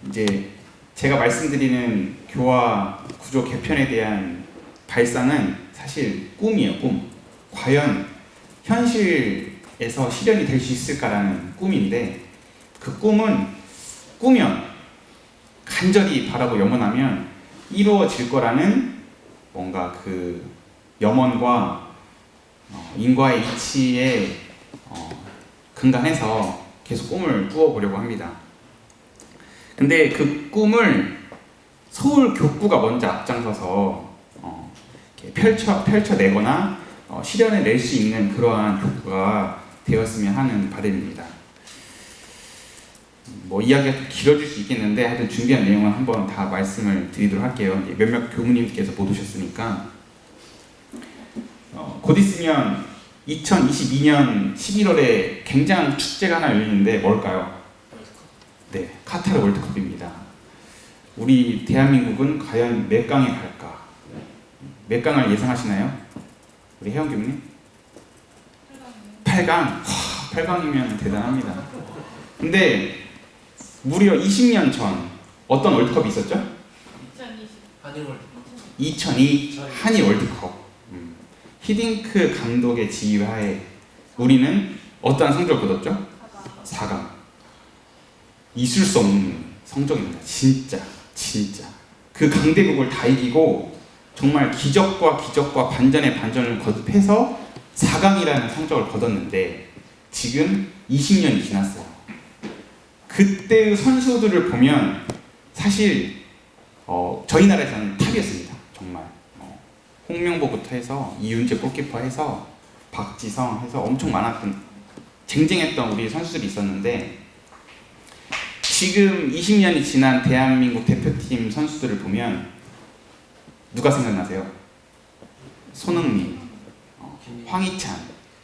이제 제가 말씀드리는 교화 구조 개편에 대한 발상은 사실 꿈이에요, 꿈. 과연 현실에서 실현이 될 수 있을까라는 꿈인데, 그 꿈은 꾸면, 간절히 바라고 염원하면 이루어질 거라는 뭔가 그 염원과 인과의 이치에 근간해서 계속 꿈을 꾸어보려고 합니다. 근데 그 꿈을 서울 교구가 먼저 앞장서서 펼쳐내거나 실현해 낼 수 있는 그러한 교구가 되었으면 하는 바람입니다. 뭐 이야기가 길어질 수 있겠는데 하여튼 준비한 내용을 한번 다 말씀을 드리도록 할게요. 몇몇 교우님께서 못 오셨으니까 곧 있으면 2022년 11월에 굉장한 축제가 하나 열리는데 뭘까요? 네, 카타르 월드컵입니다. 우리 대한민국은 과연 몇 강에 갈까? 몇 강을 예상하시나요? 우리 혜영 교수님? 8강? 와, 8강이면 대단합니다. 근데 무려 20년 전 어떤 월드컵이 있었죠? 2002 한일 월드컵. 히딩크 감독의 지휘하에 우리는 어떠한 성적을 거뒀죠? 4강. 있을 수 없는 성적입니다. 진짜 그 강대국을 다 이기고 정말 기적과 반전의 반전을 거듭해서 4강이라는 성적을 거뒀는데 지금 20년이 지났어요. 그때의 선수들을 보면 사실 저희 나라에서는 탑이었습니다. 정말 홍명보부터 해서 이윤재 골키퍼 해서 박지성 해서 엄청 많았던 쟁쟁했던 우리 선수들이 있었는데, 지금 20년이 지난 대한민국 대표팀 선수들을 보면 누가 생각나세요? 손흥민, 황희찬,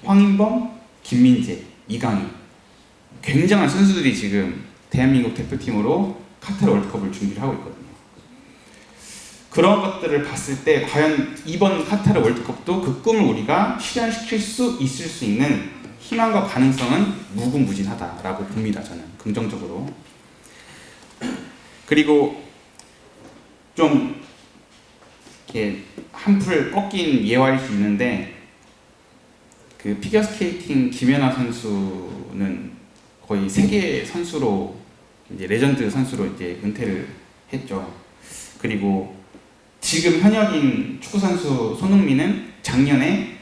황인범, 김민재, 이강인. 굉장한 선수들이 지금 대한민국 대표팀으로 카타르 월드컵을 준비를 하고 있거든요. 그런 것들을 봤을 때 과연 이번 카타르 월드컵도 그 꿈을 우리가 실현시킬 수 있을 수 있는 희망과 가능성은 무궁무진하다라고 봅니다. 저는 긍정적으로. 그리고 좀 이렇게 한풀 꺾인 예화일 수 있는데, 그 피겨스케이팅 김연아 선수는 거의 세계 선수로 이제 레전드 선수로 이제 은퇴를 했죠. 그리고 지금 현역인 축구 선수 손흥민은 작년에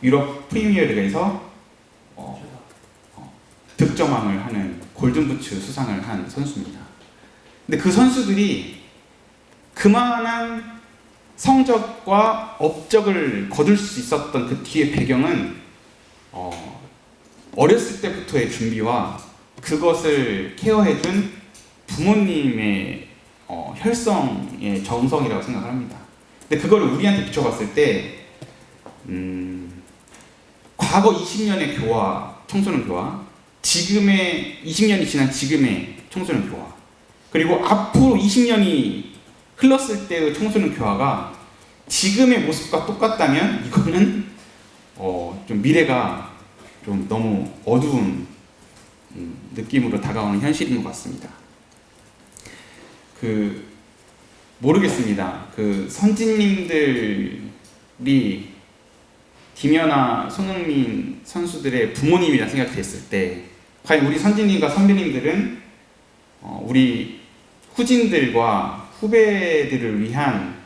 유럽 프리미어리그에서 득점왕을 하는 골든부츠 수상을 한 선수입니다. 근데 그 선수들이 그만한 성적과 업적을 거둘 수 있었던 그 뒤의 배경은 어렸을 때부터의 준비와 그것을 케어해준 부모님의 혈성의 정성이라고 생각을 합니다. 근데 그거를 우리한테 비춰봤을 때 과거 20년의 교화, 청소년 교화, 지금의 20년이 지난 지금의 청소년 교화, 그리고 앞으로 20년이 흘렀을 때의 청소년 교화가 지금의 모습과 똑같다면 이거는 좀 미래가 좀 너무 어두운 느낌으로 다가오는 현실인 것 같습니다. 모르겠습니다. 선진님들이 김연아, 손흥민 선수들의 부모님이라 생각됐을 때 과연 우리 선진님과 선배님들은 우리 후진들과 후배들을 위한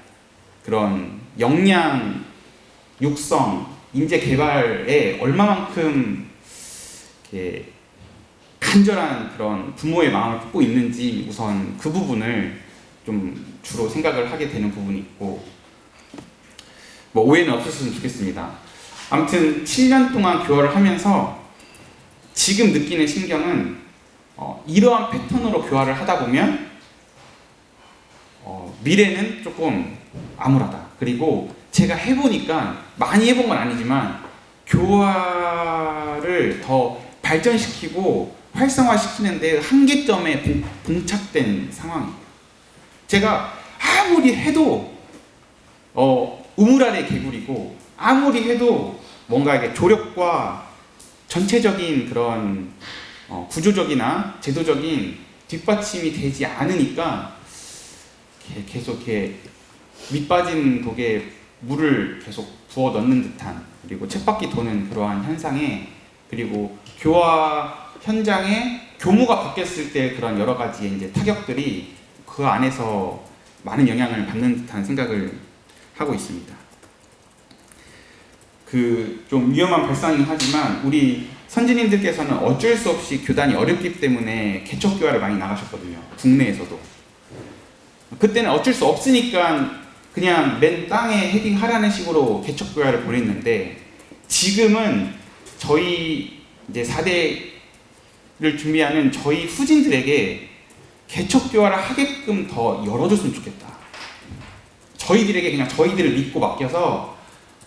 그런 역량, 육성, 인재 개발에 얼마만큼 이렇게 간절한 그런 부모의 마음을 품고 있는지 우선 그 부분을 좀 주로 생각을 하게 되는 부분이 있고, 뭐 오해는 없었으면 좋겠습니다. 아무튼 7년 동안 교화를 하면서 지금 느끼는 심경은 이러한 패턴으로 교화를 하다 보면 미래는 조금 암울하다. 그리고 제가 해보니까 많이 해본 건 아니지만 교화를 더 발전시키고 활성화시키는 데 한계점에 봉착된 상황이에요. 제가 아무리 해도 우물 아래 개구리고, 아무리 해도 뭔가 이게 조력과 전체적인 그런 구조적이나 제도적인 뒷받침이 되지 않으니까 계속 이렇게 밑빠진 독에 물을 계속 부어 넣는 듯한, 그리고 쳇바퀴 도는 그러한 현상에, 그리고 교화 현장에 교무가 바뀌었을 때 그런 여러 가지의 이제 타격들이 그 안에서 많은 영향을 받는 듯한 생각을 하고 있습니다. 그 좀 위험한 발상이긴 하지만 우리 선진님들께서는 어쩔 수 없이 교단이 어렵기 때문에 개척교회를 많이 나가셨거든요. 국내에서도. 그때는 어쩔 수 없으니까 그냥 맨 땅에 헤딩하라는 식으로 개척교회를 보냈는데, 지금은 저희 이제 4대를 준비하는 저희 후진들에게 개척교회를 하게끔 더 열어줬으면 좋겠다. 저희들에게 그냥 저희들을 믿고 맡겨서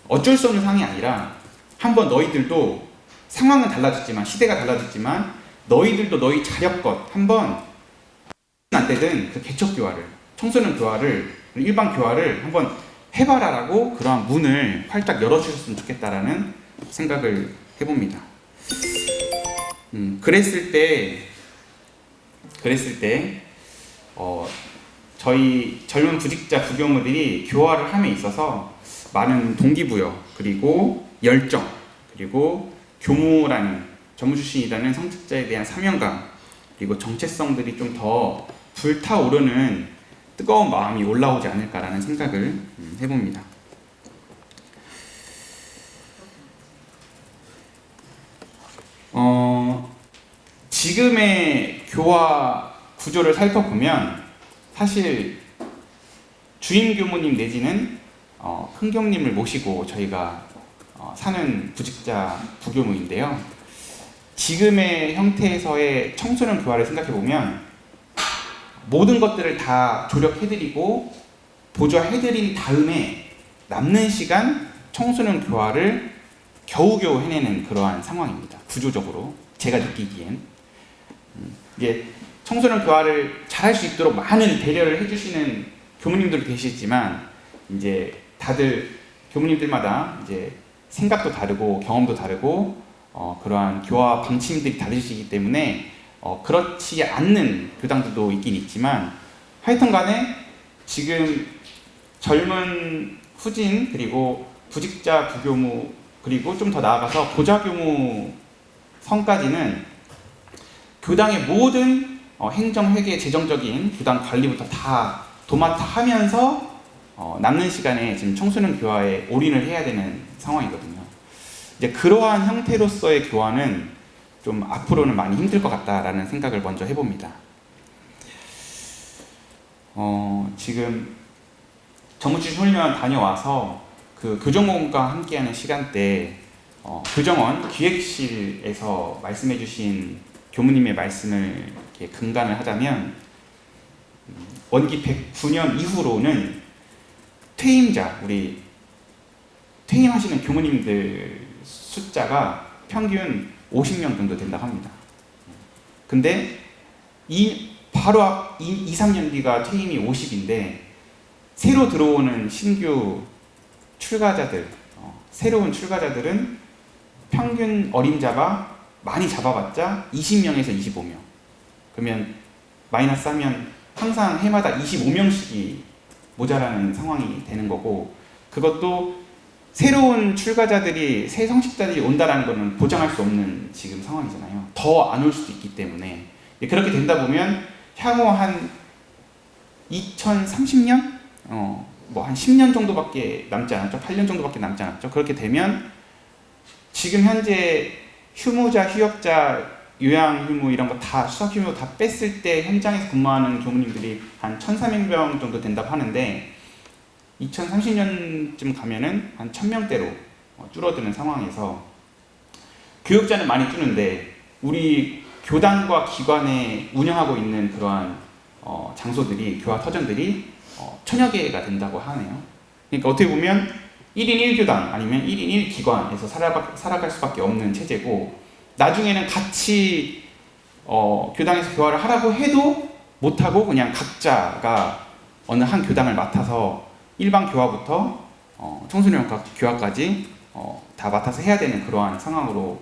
어쩔 수 없는 상황이 아니라 한번 너희들도 상황은 달라졌지만, 시대가 달라졌지만 너희들도 너희 자력껏 한번 안 되든 그 개척교회를, 청소년 교회를, 일반 교회를 한번 해봐라라고 그러한 문을 활짝 열어주셨으면 좋겠다라는 생각을 해봅니다. 그랬을 때 저희 젊은 부직자 부교무들이 교화를 함에 있어서 많은 동기부여, 그리고 열정, 그리고 교무라는 전무 출신이라는 성직자에 대한 사명감, 그리고 정체성들이 좀 더 불타오르는 뜨거운 마음이 올라오지 않을까라는 생각을 해봅니다. 지금의 교화 구조를 살펴보면 사실 주임 교무님 내지는 큰 교무님을 모시고 저희가 사는 부직자 부교무인데요. 지금의 형태에서의 청소년 교화를 생각해보면 모든 것들을 다 조력해드리고 보조해드린 다음에 남는 시간 청소년 교화를 겨우겨우 해내는 그러한 상황입니다. 구조적으로 제가 느끼기엔 이게 청소년 교화를 잘할 수 있도록 많은 배려를 해주시는 교무님들도 계시지만, 이제 다들 교무님들마다 이제 생각도 다르고 경험도 다르고 그러한 교화 방침들이 다르시기 때문에 그렇지 않는 교당들도 있긴 있지만, 하여튼 간에 지금 젊은 후진, 그리고 부직자 부교무, 그리고 좀 더 나아가서 보좌교무 선까지는 교당의 모든 행정, 회계, 재정적인 교당 관리부터 다 도맡아 하면서 남는 시간에 지금 청소년 교화에 올인을 해야 되는 상황이거든요. 이제 그러한 형태로서의 교화는 좀 앞으로는 많이 힘들 것 같다라는 생각을 먼저 해봅니다. 지금 정무출신 훈련 다녀와서 그 교정원과 함께하는 시간대 교정원 기획실에서 말씀해주신 교무님의 말씀을 이렇게 근간을 하자면, 원기 109년 이후로는 퇴임자, 우리 퇴임하시는 교무님들 숫자가 평균 50명 정도 된다고 합니다. 근데 바로 앞 2, 3년 뒤가 퇴임이 50인데 새로 들어오는 신규 출가자들, 새로운 출가자들은 평균 어림잡아 많이 잡아봤자 20명에서 25명. 그러면 마이너스 하면 항상 해마다 25명씩이 모자라는 상황이 되는 거고, 그것도 새로운 출가자들이, 새 성직자들이 온다는 것은 보장할 수 없는 지금 상황이잖아요. 더 안 올 수도 있기 때문에. 그렇게 된다 보면 향후 한 2030년? 뭐 한 10년 정도밖에 남지 않았죠. 8년 정도밖에 남지 않았죠. 그렇게 되면 지금 현재 휴무자, 휴역자, 요양휴무 이런 거 다, 수학휴무 다 뺐을 때 현장에서 근무하는 교무님들이 한 1,300명 정도 된다고 하는데, 2030년쯤 가면은 한 1,000명대로 줄어드는 상황에서 교육자는 많이 줄는데 우리 교단과 기관에 운영하고 있는 그러한 장소들이, 교화 터전들이 1,000여 개가 된다고 하네요. 그러니까 어떻게 보면 1인 1교단 아니면 1인 1기관에서 살아갈 수밖에 없는 체제고, 나중에는 같이 교당에서 교화를 하라고 해도 못하고 그냥 각자가 어느 한 교당을 맡아서 일반 교화부터 청소년 교화까지 다 맡아서 해야 되는 그러한 상황으로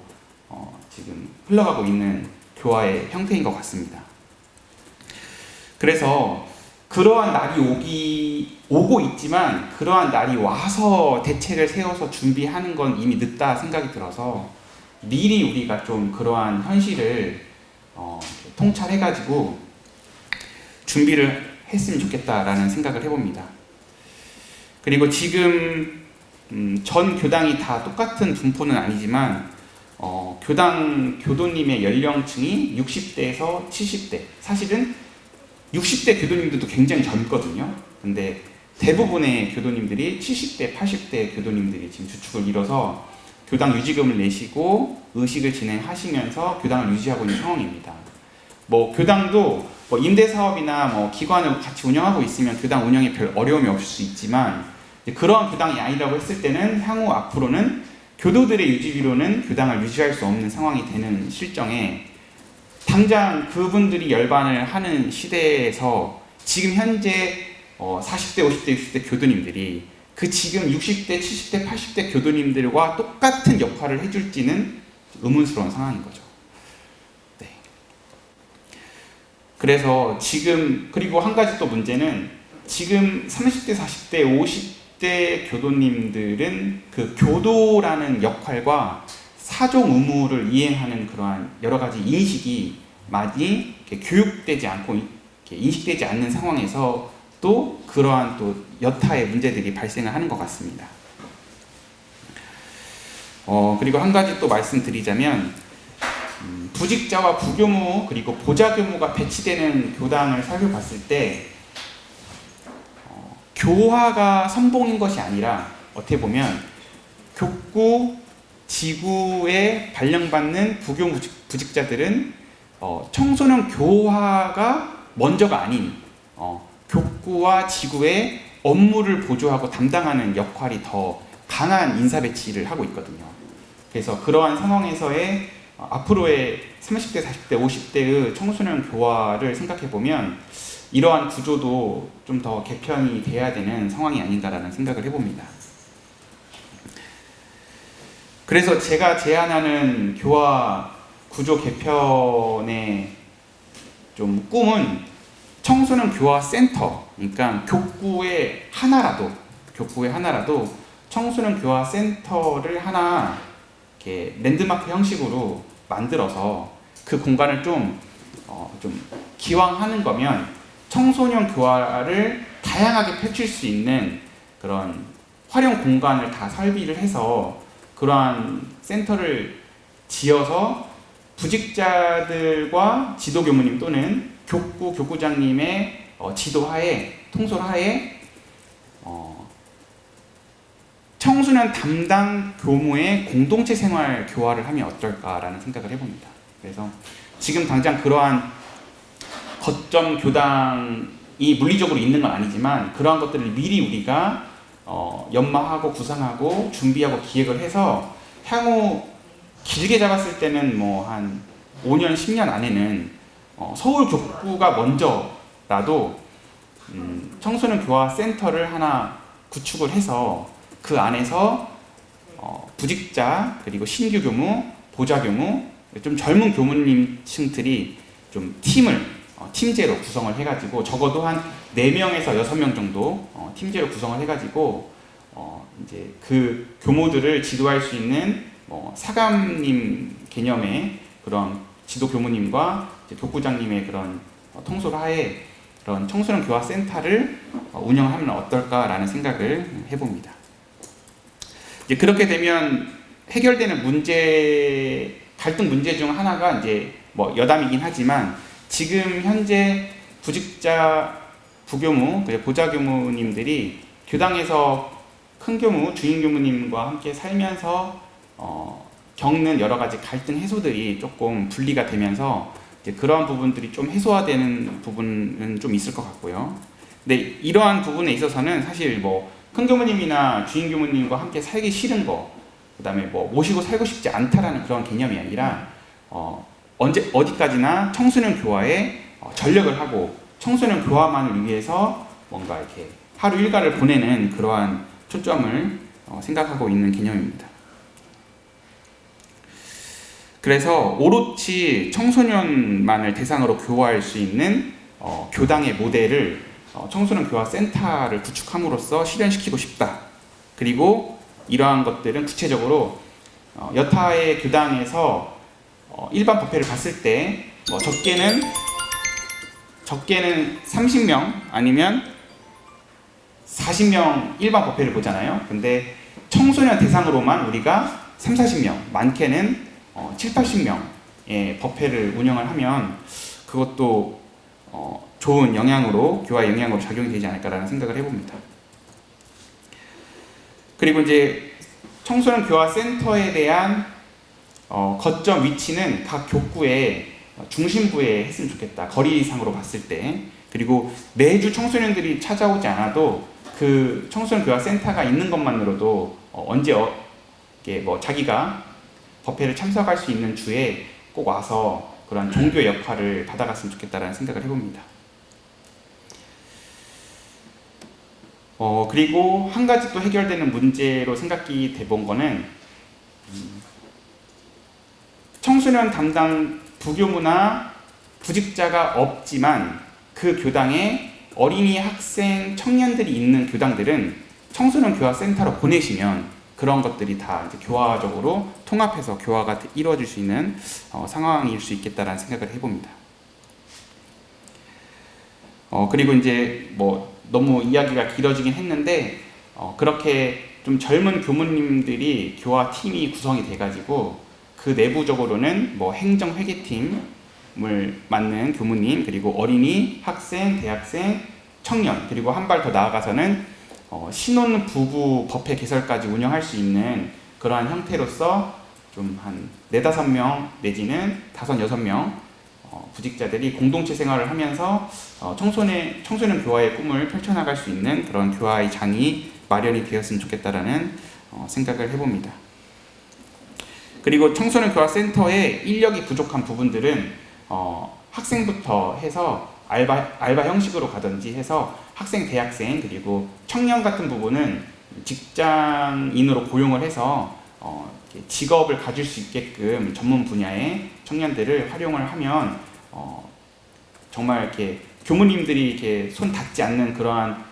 지금 흘러가고 있는 교화의 형태인 것 같습니다. 그래서 그러한 날이 오고 있지만 그러한 날이 와서 대책을 세워서 준비하는 건 이미 늦다 생각이 들어서 미리 우리가 좀 그러한 현실을 통찰해가지고 준비를 했으면 좋겠다라는 생각을 해봅니다. 그리고 지금 전 교당이 다 똑같은 분포는 아니지만 교도님의 연령층이 60대에서 70대, 사실은 60대 교도님들도 굉장히 젊거든요. 근데 대부분의 교도님들이 70대, 80대 교도님들이 지금 주축을 이뤄서 교당 유지금을 내시고 의식을 진행하시면서 교당을 유지하고 있는 상황입니다. 뭐 교당도 뭐 임대사업이나 뭐 기관을 같이 운영하고 있으면 교당 운영에 별 어려움이 없을 수 있지만 그러한 교당이 아니라고 했을 때는 향후 앞으로는 교도들의 유지비로는 교당을 유지할 수 없는 상황이 되는 실정에 당장 그분들이 열반을 하는 시대에서 지금 현재 40대, 50대, 60대 교도님들이 그 지금 60대, 70대, 80대 교도님들과 똑같은 역할을 해줄지는 의문스러운 상황인 거죠. 네. 그래서 지금 그리고 한 가지 또 문제는 지금 30대, 40대, 50대 교도님들은 그 교도라는 역할과 사종 의무를 이행하는 그러한 여러 가지 인식이 많이 교육되지 않고 인식되지 않는 상황에서 또 그러한 또 여타의 문제들이 발생을 하는 것 같습니다. 그리고 한 가지 또 말씀드리자면 부직자와 부교무 그리고 보좌교무가 배치되는 교당을 살펴봤을 때 교화가 선봉인 것이 아니라 어떻게 보면 교구, 지구에 발령받는 부교 부직자들은 청소년 교화가 먼저가 아닌 교구와 지구의 업무를 보조하고 담당하는 역할이 더 강한 인사 배치를 하고 있거든요. 그래서 그러한 상황에서의 앞으로의 30대, 40대, 50대의 청소년 교화를 생각해 보면 이러한 구조도 좀 더 개편이 돼야 되는 상황이 아닌가라는 생각을 해봅니다. 그래서 제가 제안하는 교화 구조 개편의 좀 꿈은 청소년 교화 센터, 그러니까 교구의 하나라도 청소년 교화 센터를 하나 이렇게 랜드마크 형식으로 만들어서 그 공간을 좀 기왕하는 거면 청소년 교화를 다양하게 펼칠 수 있는 그런 활용 공간을 다 설비를 해서 그러한 센터를 지어서 부직자들과 지도교무님 또는 교구장님의 지도하에 통솔하에 청소년 담당 교무의 공동체 생활 교화를 하면 어떨까라는 생각을 해봅니다. 그래서 지금 당장 그러한 거점 교당이 물리적으로 있는 건 아니지만 그러한 것들을 미리 우리가 연마하고 구상하고 준비하고 기획을 해서 향후 길게 잡았을 때는 뭐 한 5년, 10년 안에는 서울 교구가 먼저라도 청소년 교화 센터를 하나 구축을 해서 그 안에서 부직자 그리고 신규 교무, 보좌 교무, 좀 젊은 교무님층들이 좀 팀제로 구성을 해가지고 적어도 한 4명에서 6명 정도 팀제로 구성을 해가지고 이제 그 교무들을 지도할 수 있는 사감님 개념의 그런 지도 교무님과 교구장님의 그런 통솔하에 그런 청소년 교화 센터를 운영하면 어떨까라는 생각을 해봅니다. 이제 그렇게 되면 해결되는 갈등 문제 중 하나가 이제 뭐 여담이긴 하지만 지금 현재 부직자 부교무, 보좌 교무님들이 교당에서 큰 교무, 주임 교무님과 함께 살면서 겪는 여러 가지 갈등 해소들이 조금 분리가 되면서 이제 그러한 부분들이 좀 해소화되는 부분은 좀 있을 것 같고요. 근데 이러한 부분에 있어서는 사실 뭐 큰 교무님이나 주임 교무님과 함께 살기 싫은 거, 그다음에 뭐 모시고 살고 싶지 않다라는 그런 개념이 아니라 어디까지나 청소년 교화에 전력을 하고 청소년 교화만을 위해서 뭔가 이렇게 하루 일과를 보내는 그러한 초점을 생각하고 있는 개념입니다. 그래서 오롯이 청소년만을 대상으로 교화할 수 있는 교당의 모델을 청소년 교화 센터를 구축함으로써 실현시키고 싶다. 그리고 이러한 것들은 구체적으로 여타의 교당에서 일반 법회를 봤을 때 적게는 30명 아니면 40명 일반 법회를 보잖아요. 근데 청소년 대상으로만 우리가 3, 40명, 많게는 7, 80명의 법회를 운영을 하면 그것도 좋은 영향으로, 교화 영향으로 작용이 되지 않을까라는 생각을 해봅니다. 그리고 이제 청소년 교화 센터에 대한 거점 위치는 각 교구의 중심부에 했으면 좋겠다. 거리상으로 봤을 때. 그리고 매주 청소년들이 찾아오지 않아도 그 청소년 교화 센터가 있는 것만으로도 언제 자기가 법회를 참석할 수 있는 주에 꼭 와서 그런 종교 역할을 받아갔으면 좋겠다라는 생각을 해봅니다. 그리고 한 가지 또 해결되는 문제로 생각이 돼본 거는 청소년 담당 부교무나 부직자가 없지만 그 교당에 어린이, 학생, 청년들이 있는 교당들은 청소년 교화 센터로 보내시면 그런 것들이 다 이제 교화적으로 통합해서 교화가 이루어질 수 있는 상황일 수 있겠다라는 생각을 해봅니다. 그리고 이제 너무 이야기가 길어지긴 했는데 그렇게 좀 젊은 교무님들이 교화 팀이 구성이 돼가지고 그 내부적으로는 행정회계팀을 맡는 교무님, 그리고 어린이, 학생, 대학생, 청년, 그리고 한 발 더 나아가서는 신혼 부부 법회 개설까지 운영할 수 있는 그러한 형태로서 좀 한 4-5명 내지는 5-6명 부직자들이 공동체 생활을 하면서 청소년 교화의 꿈을 펼쳐나갈 수 있는 그런 교화의 장이 마련이 되었으면 좋겠다라는 생각을 해봅니다. 그리고 청소년 교화 센터의 인력이 부족한 부분들은 학생부터 해서 알바 형식으로 가든지 해서 학생, 대학생, 그리고 청년 같은 부분은 직장인으로 고용을 해서 직업을 가질 수 있게끔 전문 분야의 청년들을 활용을 하면 정말 이렇게 교무님들이 이렇게 손 닿지 않는 그러한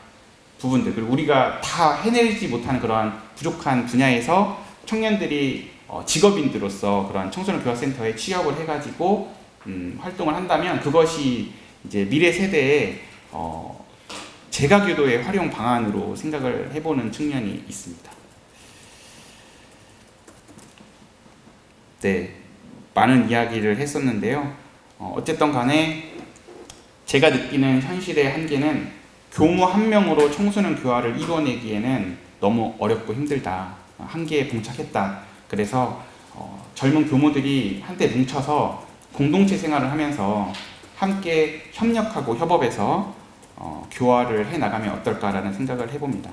부분들, 그리고 우리가 다 해내지 못하는 그러한 부족한 분야에서 청년들이 직업인들로서 그런 청소년 교화센터에 취업을 해가지고 활동을 한다면 그것이 이제 미래 세대의 재가교도의 활용 방안으로 생각을 해보는 측면이 있습니다. 네, 많은 이야기를 했었는데요. 어쨌든 간에 제가 느끼는 현실의 한계는 교무 한 명으로 청소년 교화를 이뤄내기에는 너무 어렵고 힘들다. 한계에 봉착했다. 그래서 젊은 교무들이 한때 뭉쳐서 공동체 생활을 하면서 함께 협력하고 협업해서 교화를 해나가면 어떨까라는 생각을 해봅니다.